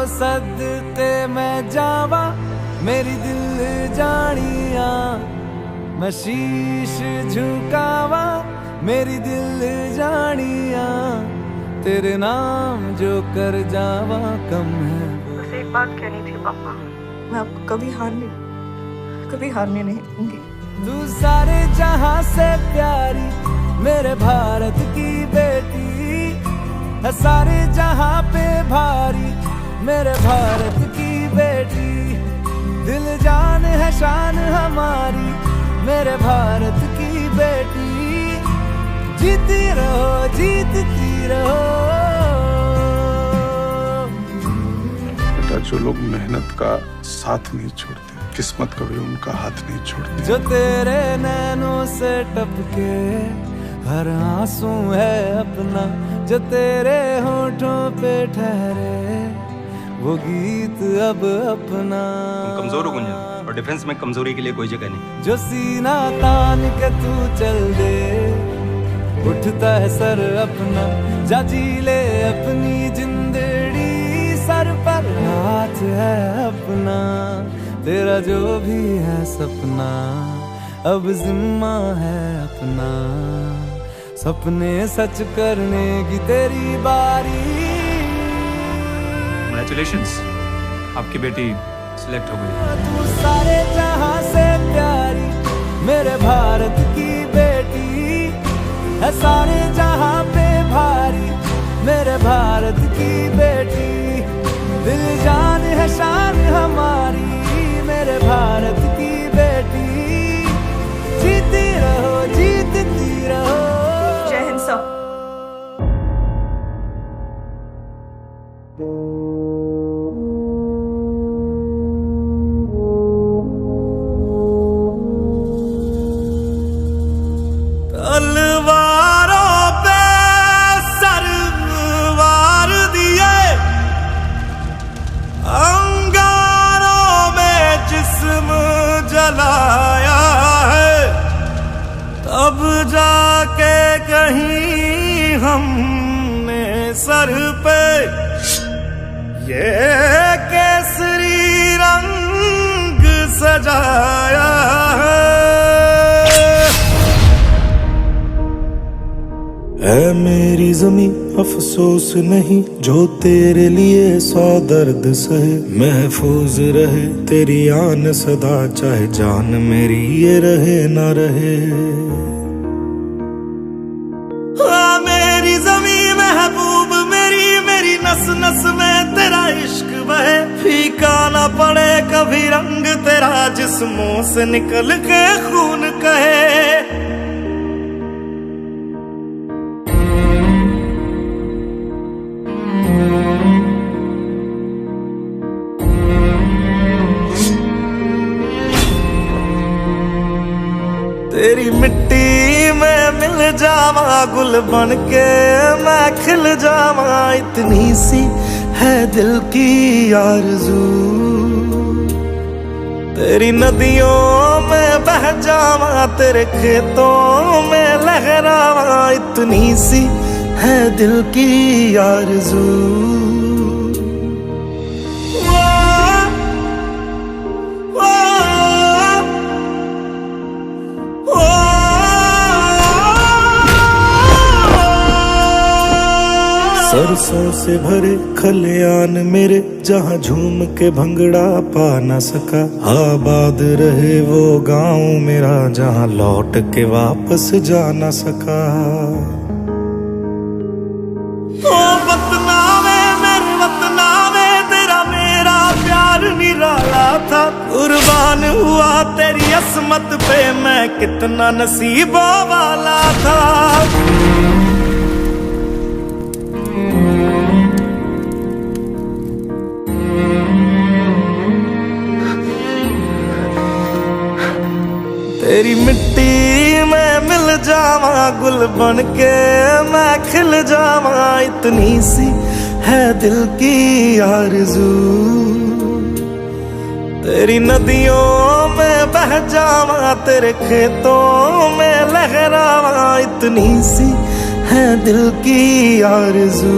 सदके मैं जावा मेरी दिल जानिया, मैं शीश झुकावा मेरी दिल जानिया, तेरे नाम जो कर जावा कम है। बस एक बात कहनी थी पापा, मैं आपको कभी हारने नहीं दूंगी। तू सारे जहां से प्यारी मेरे भारत की बेटी है, सारे जहां पे भारी मेरे भारत की बेटी, दिल जान है शान हमारी मेरे भारत की बेटी, जीती रहो जीतती रहो। बेटा, जो लोग मेहनत का साथ नहीं छोड़ते, किस्मत कभी उनका हाथ नहीं छोड़ती। जो तेरे नैनों से टपके हर आंसू है अपना, जो तेरे होठों पे ठहरे वो गीत अब अपना। तुम कमजोर हो गुंजन, और डिफेंस में कमजोरी के लिए कोई जगह नहीं। जो सीना तान के तू चल दे, उठता है सर अपना, जा जी ले अपनी जिंदड़ी, सर पर हाथ है अपना, तेरा जो भी है सपना अब जिम्मा है अपना, सपने सच करने की तेरी बारी। कांग्रेचुलेशंस, आपकी बेटी सिलेक्ट हो गई। तू सारे जहां से प्यारी मेरे भारत की बेटी है, सारे जहां पे भारी मेरे भारत की बेटी, दिल जान है शान हमारी मेरे भारत की बेटी, जीती रहो जीतती रहो। जय हिंद सर। तलवारों पे सरवार दिए, अंगारों में जिस्म जलाया है, तब जाके कहीं हमने सर पे ये केसरी रंग सजाया है। है मेरी जमी अफसोस नहीं, जो तेरे लिए 100 दर्द सहे, महफूज रहे तेरी आन सदा, चाहे जान मेरी ये रहे ना रहे। मेरी जमी महबूब मेरी, मेरी नस नस में तेरा इश्क बहे, फीका ना पड़े कभी रंग तेरा, जिस्मों से निकल के खून कहे। तेरी मिट्टी में मिल जावा गुल बन के मैं खिल जावा, इतनी सी है दिल की आरज़ू, तेरी नदियों में बह जावा तेरे खेतों में लहरावा, इतनी सी है दिल की आरज़ू। सरसों से भरे खलियान मेरे, जहाँ झूम के भंगड़ा पा न सका, आबाद रहे वो गांव मेरा, जहाँ लौट के वापस जा न सका। ओ वतना में मेरे वतना में तेरा मेरा प्यार निराला था, कुर्बान हुआ तेरी असमत पे मैं कितना नसीबों वाला था। तेरी मिट्टी में मिल जावा गुल बन के मैं खिल जावा, इतनी सी है दिल की आरज़ू, तेरी नदियों में बह जावा तेरे खेतों में लहरावा, इतनी सी है दिल की आरज़ू।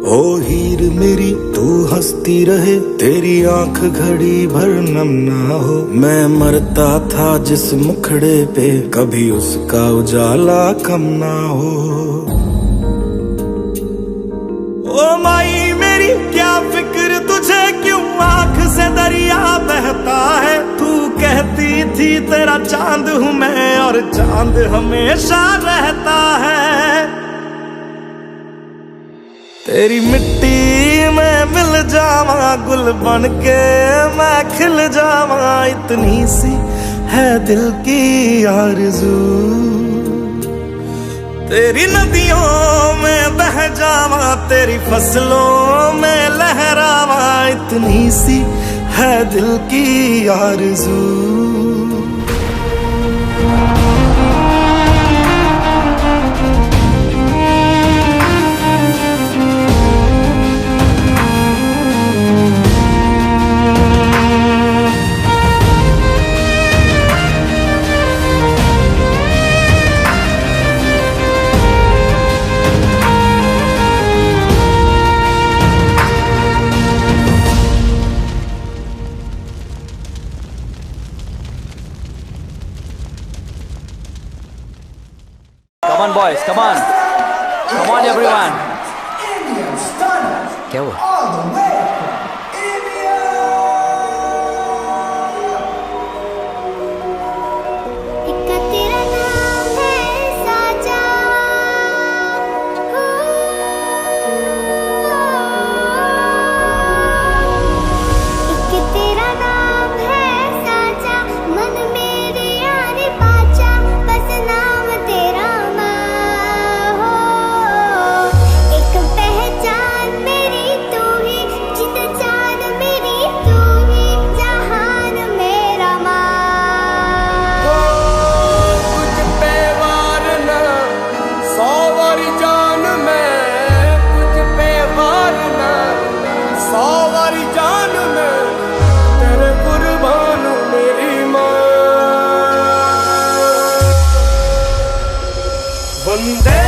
ओ हीर मेरी तू हंसती रहे, तेरी आंख घड़ी भर नम ना हो। मैं मरता था जिस मुखड़े पे, कभी उसका उजाला कम ना हो। ओ माई मेरी क्या फिक्र तुझे, क्यों आंख से दरिया बहता है। तू कहती थी तेरा चांद हूँ मैं, और चांद हमेशा रहता है। तेरी मिट्टी में मिल जावा, गुल बन के मैं खिल जावा। इतनी सी है दिल की आरज़ू, तेरी नदियों में बह जावा, तेरी फसलों में लहरावा। इतनी सी है दिल की आरज़ू। Come on boys, come on. Come on everyone. क्या हुआ? वंदे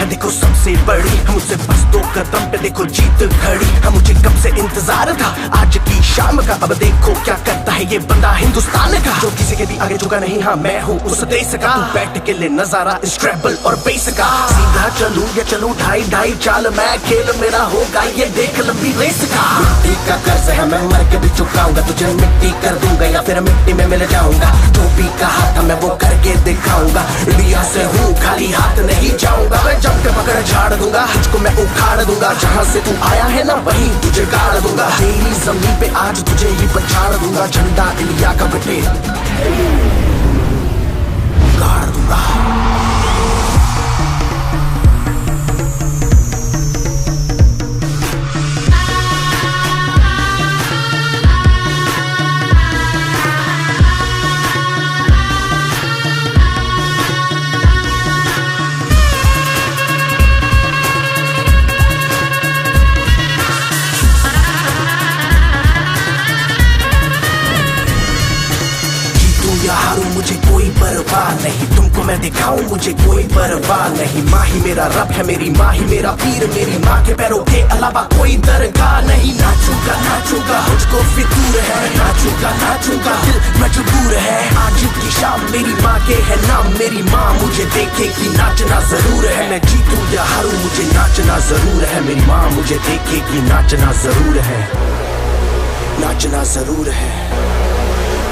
देखो सबसे बड़ी, हम उससे बस 2 कदम पे देखो जीत खड़ी। हम मुझे कब से इंतजार था आज की शाम का, अब देखो क्या करता है ये बंदा हिंदुस्तान का, जो किसी के भी आगे झुका नहीं। हाँ मैं हूँ उस देश का, बैठ के ले नजारा इस ट्रैवल और बेस का। सीधा चलूं या चलूं ढाई चाल, मैं खेल मेरा होगा ये देख लंबी रेस का। मिट्टी का कर्ज है मैं मर के भी चुकाऊंगा, तुझे मिट्टी कर दूंगा या फिर मिट्टी में मिल जाऊंगा। जो भी कहा था मैं वो करके दिखाऊंगा, इंडिया से हूँ खाली हाथ नहीं जाऊंगा। मैं जब के पकड़ झाड़ दूंगा, तुझको मैं उखाड़ दूंगा। जहाँ से तू आया है ना वहीं तुझे गाड़ दूंगा। तेरी जमीन पे आज तुझे ही पछाड़ दूंगा, झंडा इंडिया का बेटे गाड़ दूंगा। मुझे कोई परवाह नहीं, तुमको मैं दिखाऊं मुझे कोई परवाह नहीं। माँ ही मेरा रब है, मेरी माँ ही मेरा पीर, मेरी माँ के पैरों के अलावा कोई दरगाह नहीं। नाचूंगा नाचूंगा मुझको फितूर है, नाचूंगा नाचूंगा दिल मजबूर है। आज की शाम मेरी माँ के है नाम, मेरी माँ मुझे देखेगी नाचना जरूर है। मैं जीतूं या हारूं मुझे नाचना जरूर है, मेरी माँ मुझे देखेगी नाचना जरूर है। नाचना जरूर है,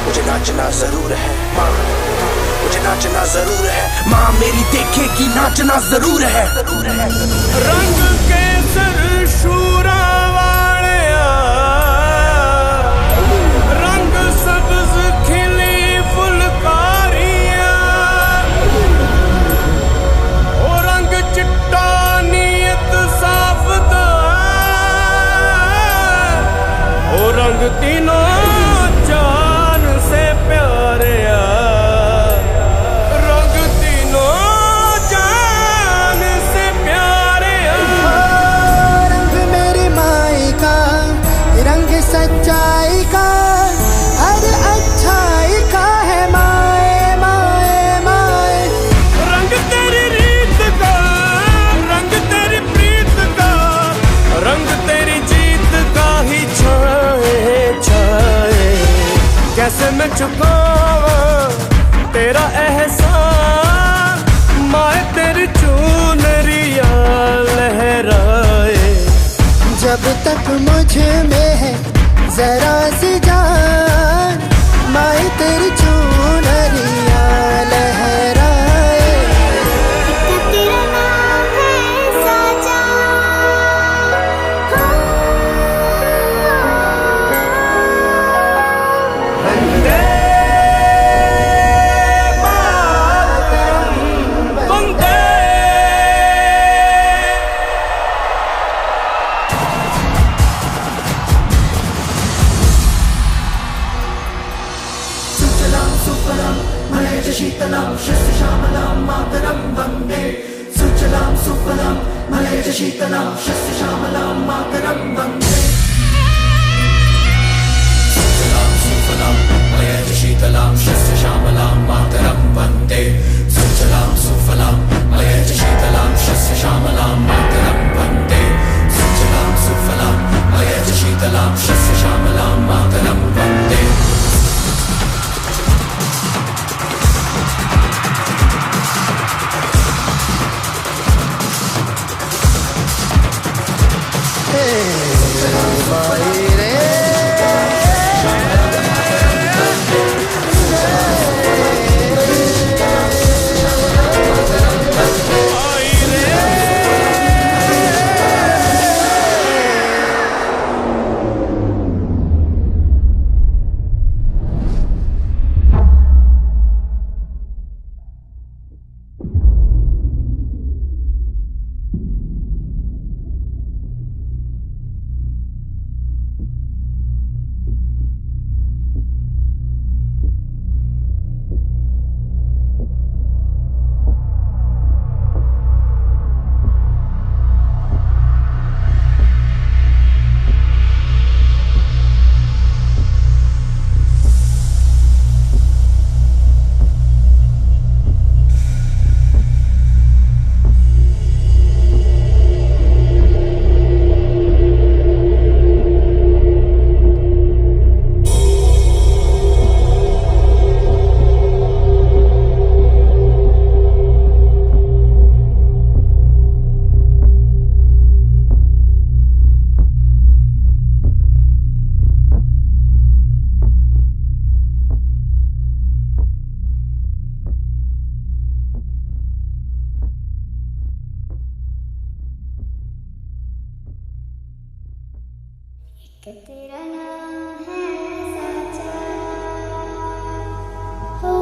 मुझे नाचना जरूर है। माँ मुझे नाचना जरूर है, माँ मेरी देखेगी नाचना जरूर है। रंग केसर शूरा वालिया, रंग सब्ज खिली फुलकारियां, ओ रंग चिट्टा नीयत साफ अब तक मुझ में है जरा सी जान, माए तेरी चुनरिया लहराए, तेरा नाम है साजा, वंदे मातरम, वंदे। सुफलां मलयज शीतलां शस्य श्यामलां मातरं वन्दे। सुजलां सुफलां मलयज शीतलां शस्य श्यामलां मातरं वन्दे। सुजलां सुफलां मलयज शीतलां शस्य श्यामलां मातरं वन्दे। सुजलां सुफलां मलयज शीतलां शस्य श्यामलां मातरं वन्दे। सुजलां सुफलां मलयज शीतलां शस्य श्यामलां मातरं वन्दे। तेरा नाम है साजा, हो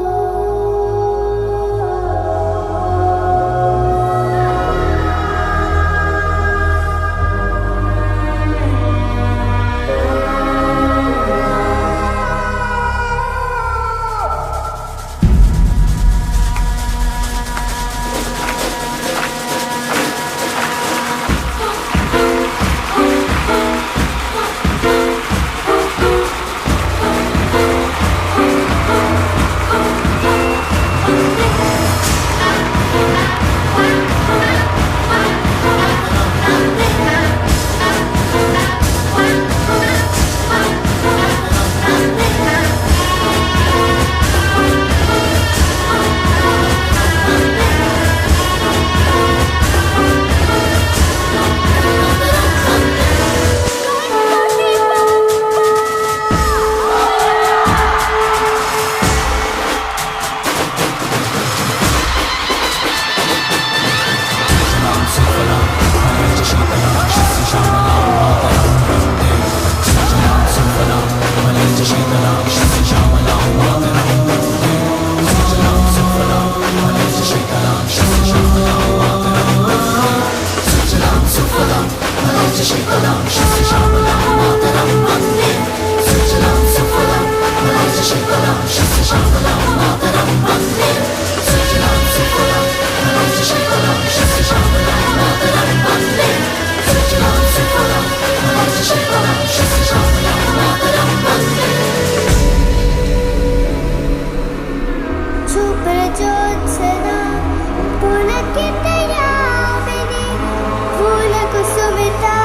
फूल कुसुमिता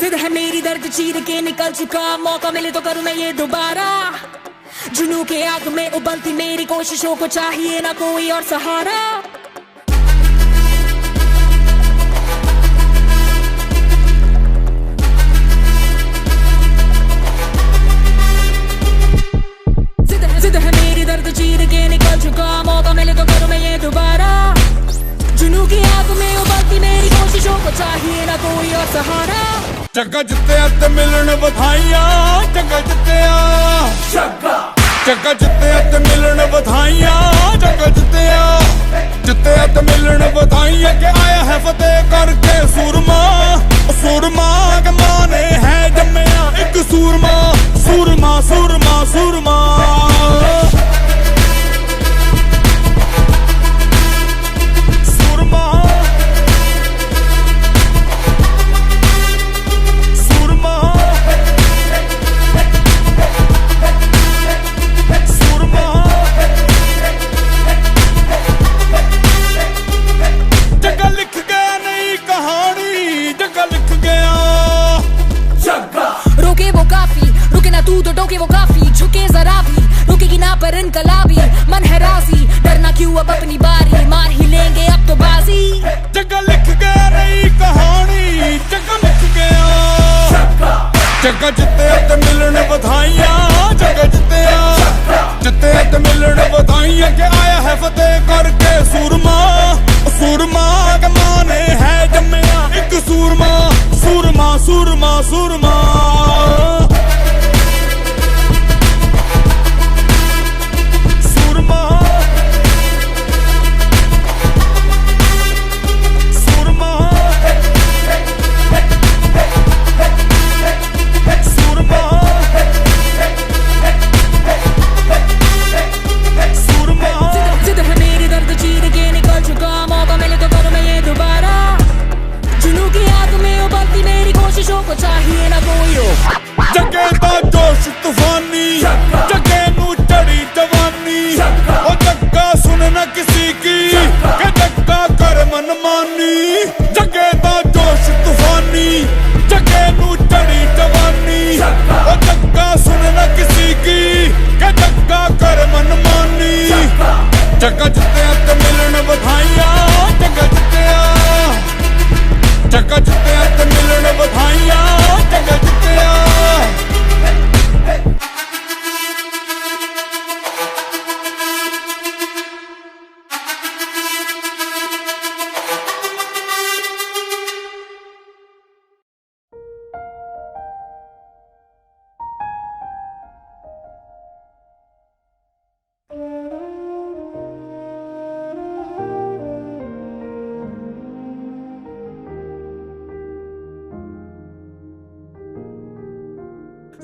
जिद है मेरी दर्द चीर के निकल चुका, मौका मिले तो करूं मैं ये दोबारा। जुनू के आग में उबलती मेरी कोशिशों को चाहिए ना कोई और सहारा। जिद है मेरी दर्द चीर के निकल चुका, मौका मिले तो करूं मैं ये दोबारा। जुनू की आग में उबलती मेरी कोशिशों को चाहिए ना कोई और सहारा। जग्गा जित्तिया ते मिलन बधाइयां, जग्गा जित्तिया, जग्गा जित्तिया ते मिलन बधाइयां, जग्गा जित्तिया, जित्तिया ते मिलन बधाइयां के आया है फतेह करके सूरमा। सूरमा के माने है जम्मिया एक सूरमा, सूरमा सूरमा सूरमा। टोके वो काफी झुके जरा भी, रुकेगी ना पर इनकलाबी। मन है राजी, डरना क्यों अब अपनी बारी, मार ही लेंगे अब तो बाजी। जग्गा लिख गया नई कहानी, जग्गा लिख गया, जग्गा जित्तिया ते मिलन बधाइयां, जग्गा जित्तिया, जित्तिया ते मिलन बधाइयां के आया है फतेह करके सूरमा। सूरमा के माने है जम्मिया एक सूरमा, सूरमा सूरमा सूरमा। को चाहिए ना कोई हो। जगे दा जोश तूफानी, जगे नू चढ़ी जवानी। ओ जग्गा सुन न किसी की, के जग्गा कर मनमानी। जगे दा जोश तूफानी, जगे नू चढ़ी जवानी। ओ जग्गा सुन न किसी की, के जग्गा कर मनमानी। जग्गा जित्तिया ते मिलन बधाइयां, जग्गा जित्तिया, जग्गा जित्तिया ते मिलन बधाइयां, जग्गा जित्तिया।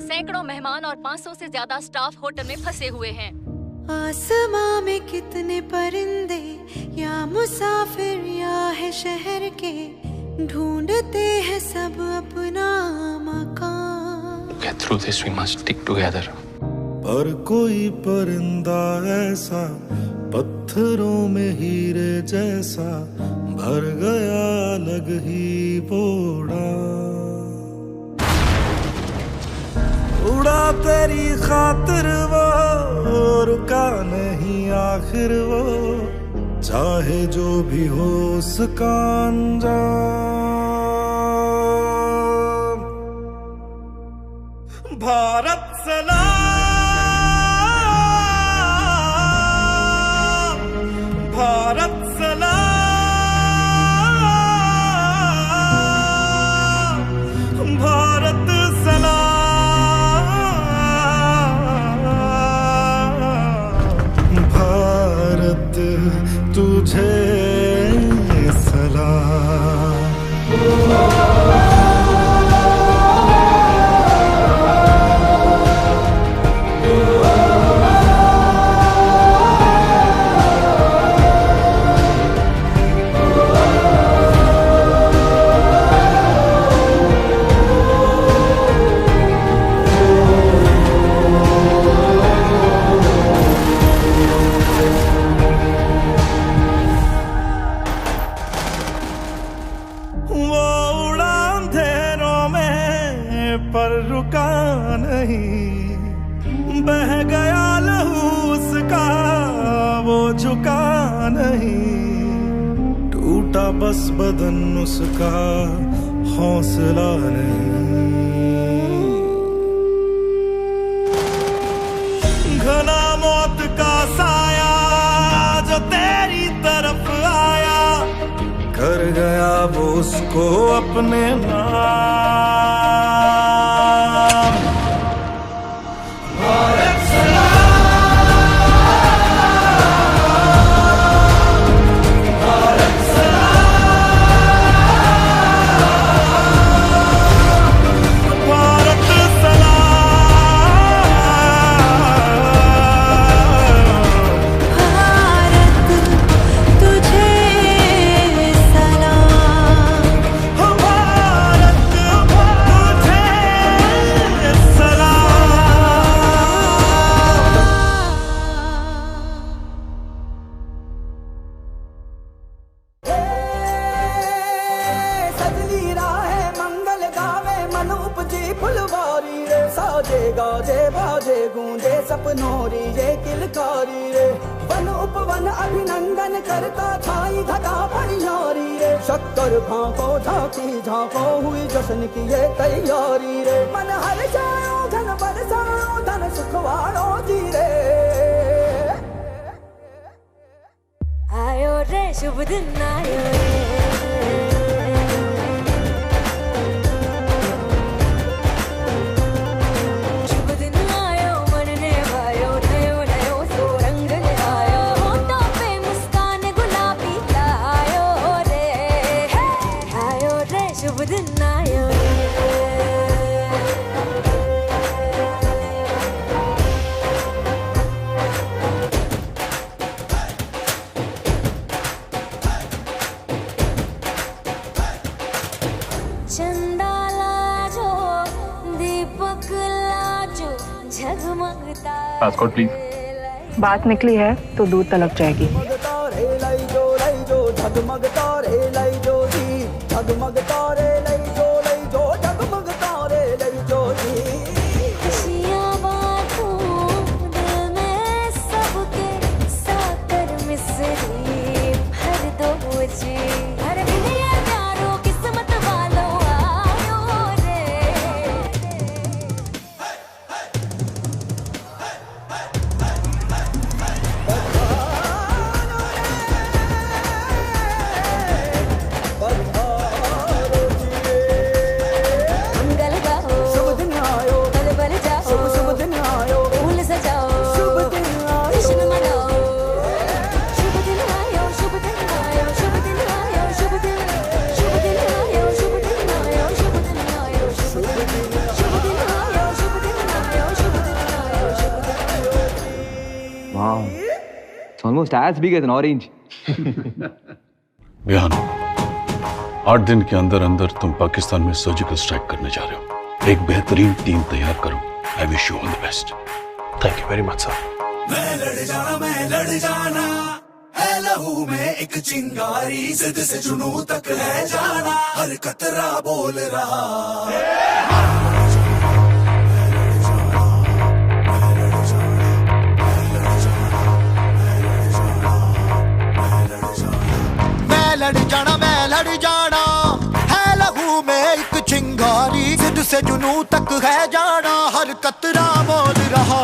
सैकड़ों मेहमान और 500 से ज्यादा स्टाफ होटल में फंसे हुए हैं। आसमां में कितने परिंदे, या मुसाफिर या है शहर के, ढूंढते हैं सब अपना मकान। Get through this, we must stick together. पर कोई परिंदा ऐसा, पत्थरों में हीरे जैसा, भर गया अलग ही बोड़ा। उड़ा तेरी खातिर वो, रुका नहीं आखिर वो, चाहे जो भी हो उसका अंजाम। भारत सलाम, भारत सलाम, भारत सलाम, भारत तुझे सलाम। वो उड़ा पर रुका नहीं, बह गया लहू उसका वो झुका नहीं, टूटा बस बदन उसका हौसला नहीं। घना मौत का साया जो तेरी तरफ आया, कर गया वो उसको अपने नाम। भारत सलाम, भारत सलाम, भारत सपनोरी ये किलकारी रे, वन उपवन अभिनंदन करता छाई घटा परियारी रे, शक्कर भांको झांकी झांको हुई जश्न की ये तैयारी रे, मन हर जाओ धन बरसाओ धन सुखवाड़ो जी रे। आयो रे शुभ दिन आयो रे, पासपोर्ट प्लीज। बात निकली है तो दूध तलक जाएगी। Almost as big as an orange. बिहान 8 दिन के अंदर अंदर तुम पाकिस्तान में सर्जिकल स्ट्राइक करने जा रहे हो। एक बेहतरीन टीम तैयार करो। I wish you all the best. Thank you very much sir. मैं लड़ जाना है लहू में एक चिंगारी, जिद से जुनू तक है जाना, हर कतरा बोल रहा। मैं लड़ जाना है लहू में एक चिंगारी, जिद से जुनू तक है जाना, हर कतरा बोल रहा।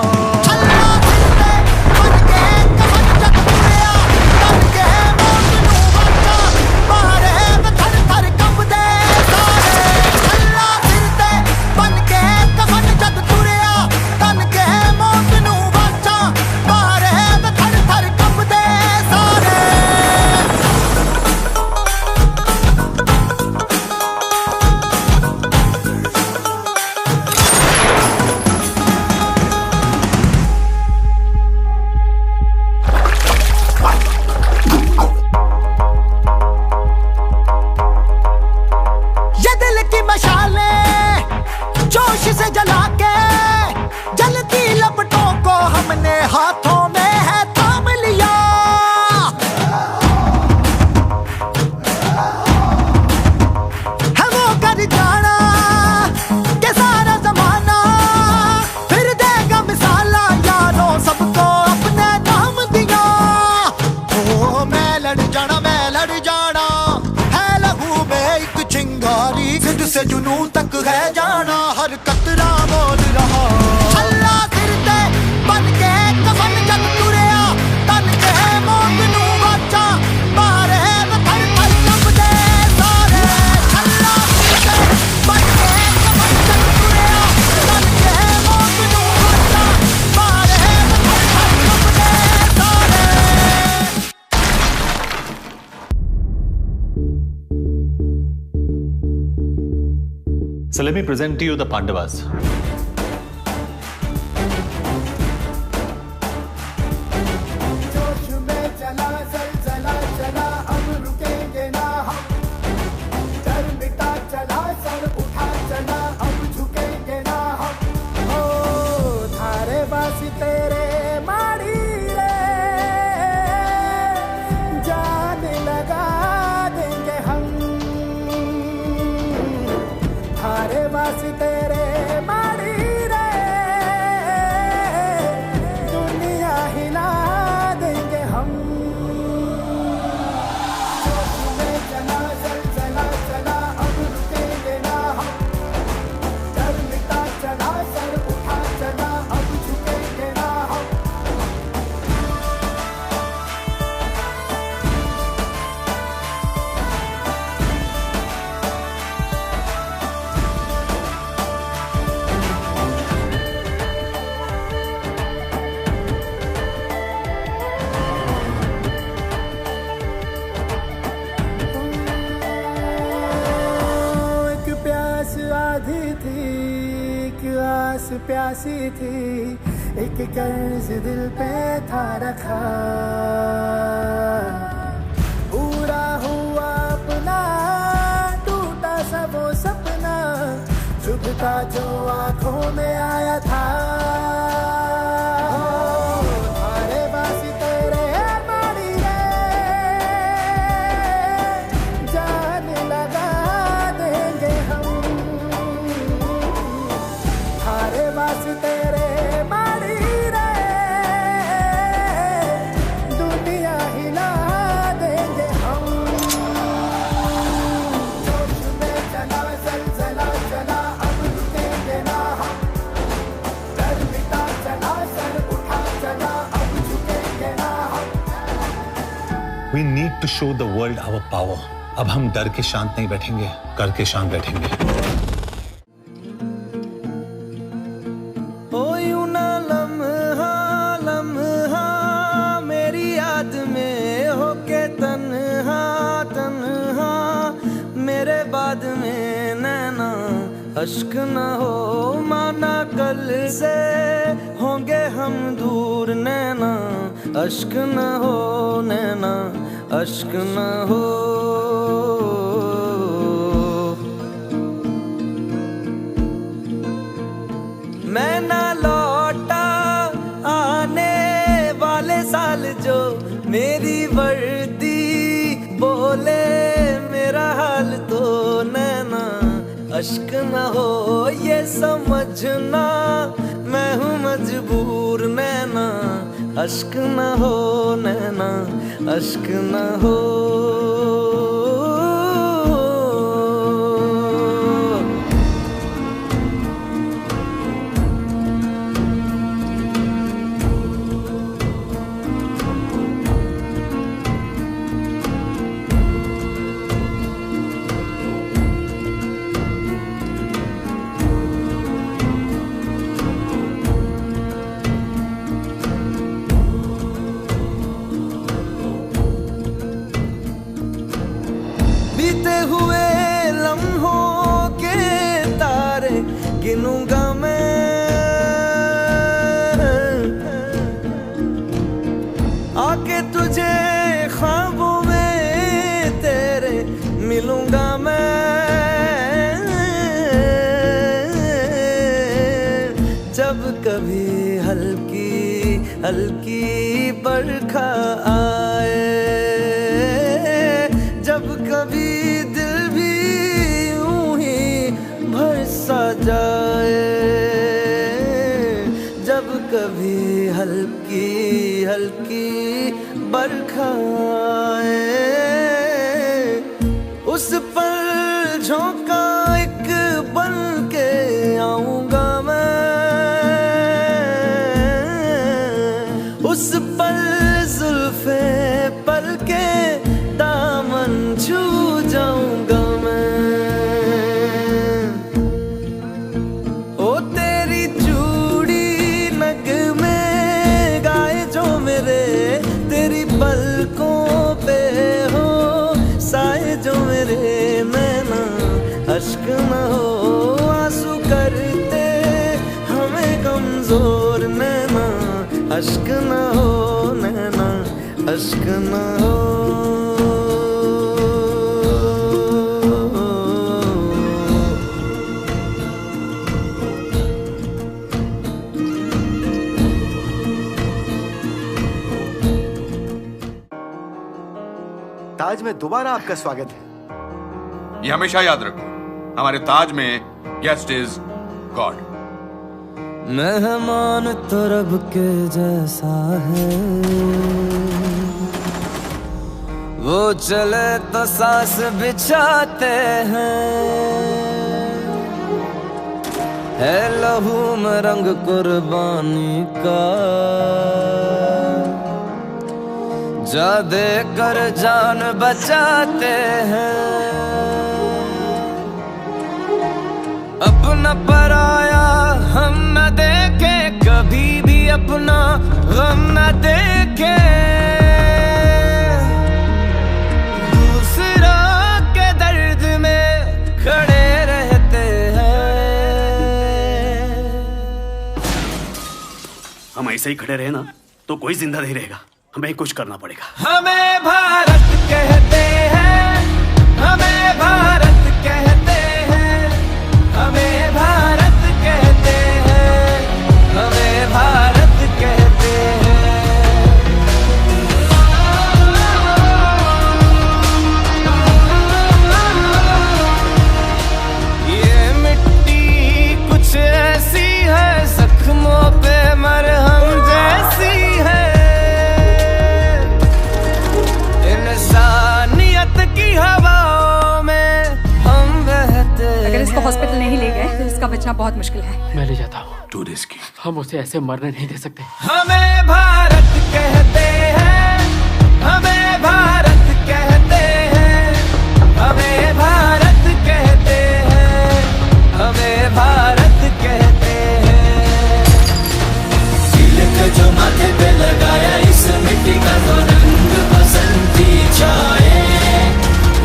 से जुनू तक है जाना, हर कतरा मोल रहा। छल्ला सिर ते बन के कफन जग तुरिया, तन के मौत नू वाचा मारे थर थर कंबदे सारे। छल्ला सिर ते बन के कफन जग तुरिया, तन के मौत नू वाचा मारे थर थर कंबदे सारे। So let me present to you the Pandavas. जोश में चला ज़लज़ला चला, अब रुकेंगे ना हम। डर मिटा चला, सर उठा चला, अब झुकेंगे ना हम। हो थारे बासी तेरे माड़ी रे, जान लगा देंगे हम। थारे बासी तेरे माड़ी रे, दुनिया हिला देंगे हम। जोश में चला ज़लज़ला चला, अब रुकेंगे ना हम। डर मिटा चला, सर उठा चला, अब झुकेंगे ना हम। एक प्यास आधी थी, एक आस प्यासी थी, एक कर्ज दिल पे था रखा। पूरा हुआ अपना, टूटा सा वो सपना, चुभता जो आंखों में आया था। थारे बासी तेरे माड़ी रे, जान लगा देंगे हम। थारे बासी तेरे माड़ी रे, दुनिया हिला देंगे हम। जोश में चला ज़लज़ला चला, अब रुकेंगे ना हम। डर मिटा चला, सर उठा चला, अब झुकेंगे ना हम। We need to show the world our power. अब हम डर के शांत नहीं बैठेंगे, करके शांत बैठेंगे। ओ यूं ना लम्हा लम्हा मेरी याद में होके तन्हा तन्हा, मेरे बाद में नैना अश्क न हो माना, कल से होंगे हम दूर नैना, अश्क न हो नैना, अश्क न हो। मैं ना लौटा आने वाले साल, जो मेरी वर्दी बोले मेरा हाल, तो नैना अश्क न हो ये समझना, मैं हूँ मजबूर नैना, अश्क न हो नैना, अश्क न हो। बीते हुए लम्हों के तारे गिनूंगा मैं, आके तुझे ख्वाबों में तेरे मिलूंगा मैं। जब कभी हल्की हल्की बरखा आए, जब कभी दिल भी यूं ही भरसा जाए, जब कभी हल्की हल्की बरखा आए, उस पर झोंका एक अश्क न हो। ताज में दोबारा आपका स्वागत है। ये हमेशा याद रखो, हमारे ताज में गेस्ट इज गॉड। मेहमान तो रब के जैसा है, वो चले तो सांस बिछाते हैं। है लहू में रंग कुर्बानी का, जा दे कर जान बचाते हैं। अपना पराया हम न देखे, कभी भी अपना गम न देखे। दूसरा के दर्द में खड़े रहते हैं। हम ऐसे ही खड़े रहे ना तो कोई जिंदा नहीं रहेगा, हमें कुछ करना पड़ेगा। हमें भारत कहते हैं, हमें भारत कहते हैं, हमें भारत कहते हैं, हमें भारत कहते हैं। ये मिट्टी कुछ ऐसी है, जख्मों पे मरहम जैसी है। इंसानियत की हवाओं में हम बहते। अगर इसको हॉस्पिटल नहीं ले गए तो इसका बचना बहुत मुश्किल है। मैं ले जाता हूँ। टू रिस्की, हम उसे ऐसे मरने नहीं दे सकते। हमें भारत कहते हैं, हमें भारत कहते हैं, हमें भारत कहते हैं, हमें भारत कहते हैं। तिलक जो माथे पे लगाया, इस मिट्टी का तो रंग बसंती छाए।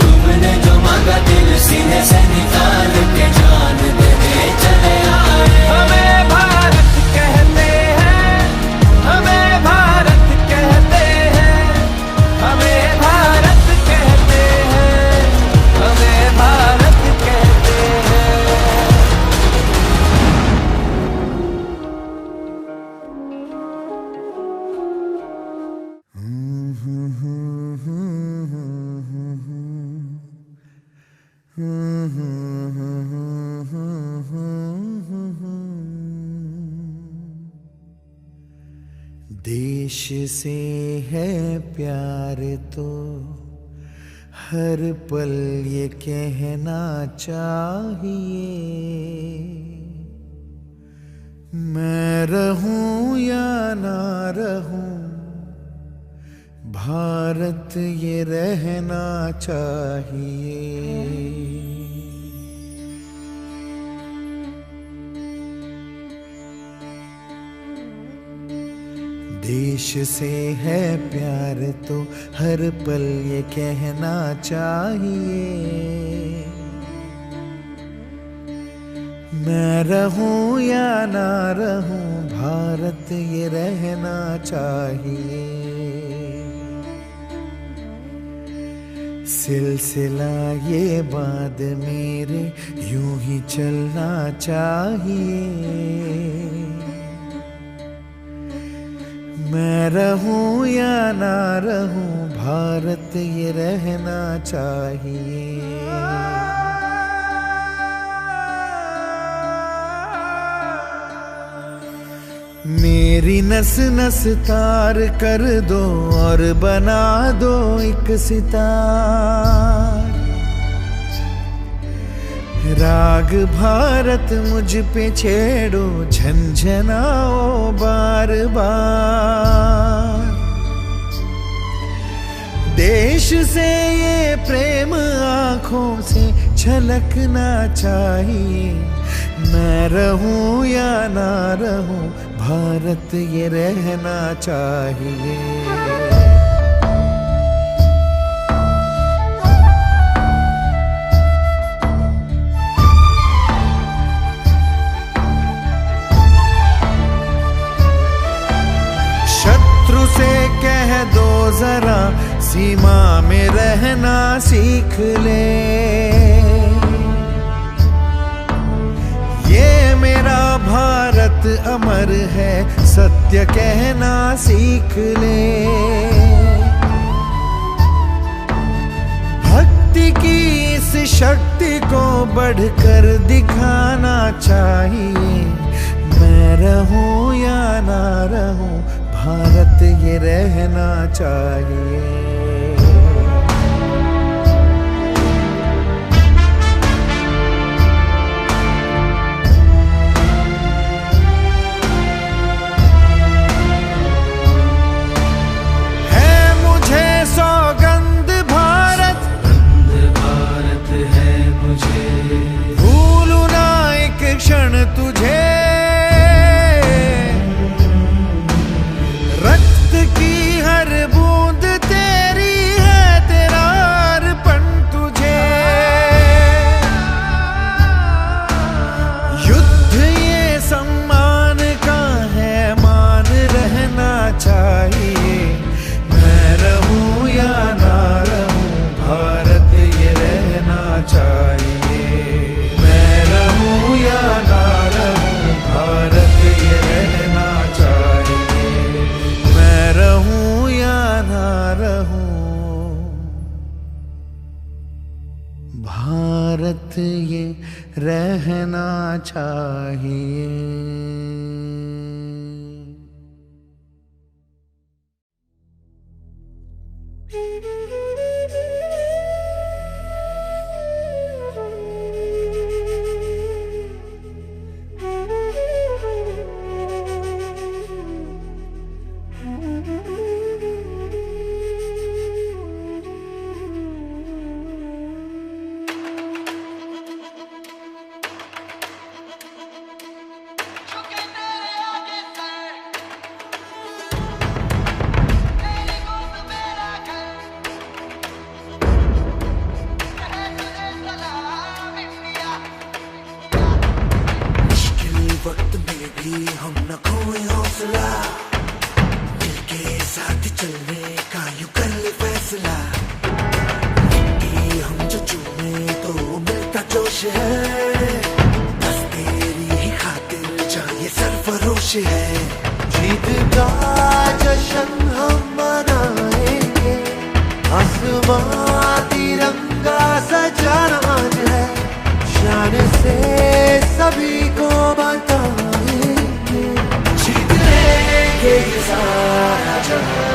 तुमने जो मांगा दिल सीने से निकाल के जान देने चले आए। हमें भारत कहते हैं, हमें भारत कहते हैं, हमें भारत कहते हैं, हमें भारत कहते हैं। देश से है प्यार तो हर पल ये कहना चाहिए। मैं रहूं या ना रहूं, भारत ये रहना चाहिए। देश से है प्यार तो हर पल ये कहना चाहिए। मैं रहूं या ना रहूं, भारत ये रहना चाहिए। सिलसिला ये बाद मेरे यूं ही चलना चाहिए। मैं रहूं या ना रहूं, भारत ये रहना चाहिए। मेरी नस नस तार कर दो और बना दो एक सितार। राग भारत मुझ पे छेड़ो, झंझनाओ बार बार। देश से ये प्रेम आँखों से छलकना चाहिए। मैं रहूं या ना रहूं, भारत ये रहना चाहिए। शत्रु से कह दो जरा सीमा में रहना सीख ले। ये मेरा भारत अमर है, सत्य कहना सीख ले। भक्ति की इस शक्ति को बढ़कर दिखाना चाहिए। मैं रहूं या ना रहूं, भारत ये रहना चाहिए। क्षण तुझे रक्त की हर बूंद तेरी है, तेरा अर्पण तुझे। युद्ध ये सम्मान का है, मान रहना चाहिए। मैं रहूं या ना रहूं, भारत ये रहना चाहिए। या ना रहूं, भारत ये रहना चाहिए। मैं रहूं या ना रहूं, भारत ये रहना चाहिए। वक्त में भी हम न खोए हौसला, मिलके साथ चलने का यूं कर ले फैसला। मिट्टी हम जो चूमे तो मिलता जोश है, बस तेरी ही खातिर जान ये सरफरोश है। जीत का जश्न हम मनाएंगे, आसमां तिरंगा सजाना है। शान से सभी को बताएंगे, जीत लेंगे ये सारा जहां।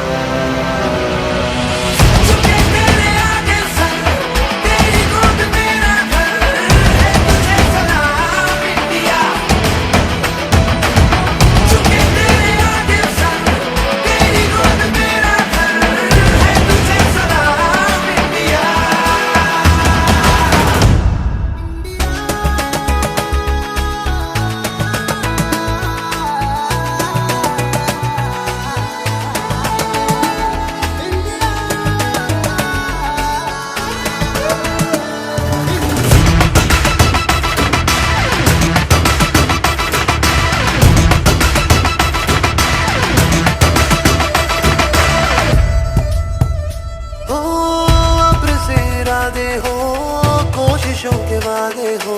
के वादे हो,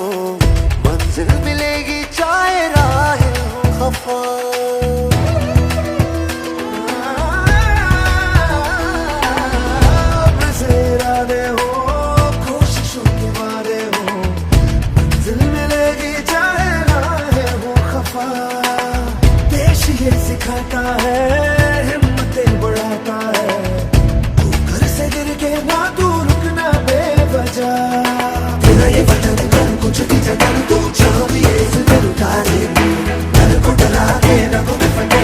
मंजिल मिलेगी चाहे राहें हो खफा। इरादे हो, कोशिशों के वादे हो, मंजिल मिलेगी चाहे राहें हो खफा। देश ये सिखाता है, हिम्मतें बढ़ाता है, तू घर से गिर के ना तू रुकना बेवजह। ये वतन कर कुछ भी जगह तू चाह भी इस दिल उतारे, डर को डरा के रखो में फटे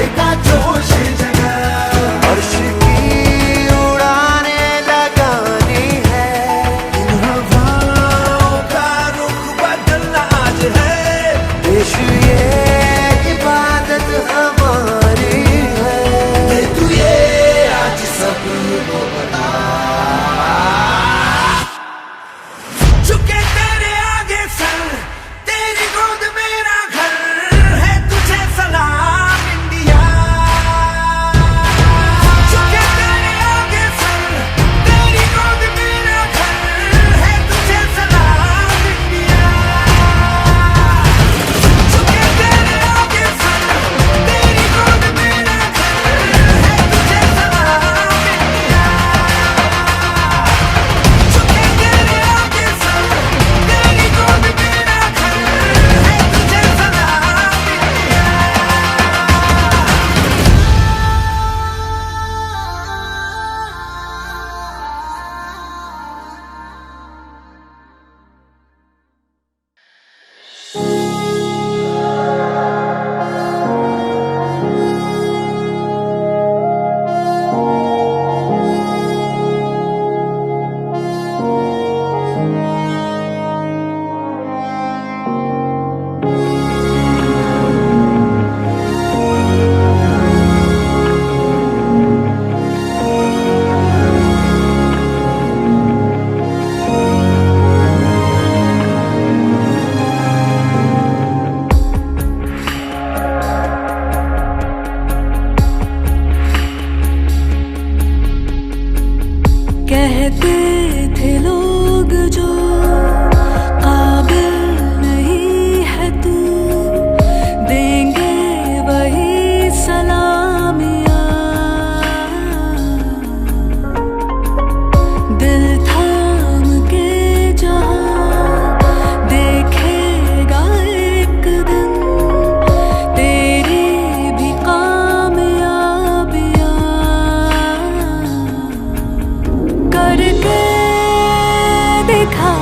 दिखा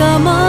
कमाल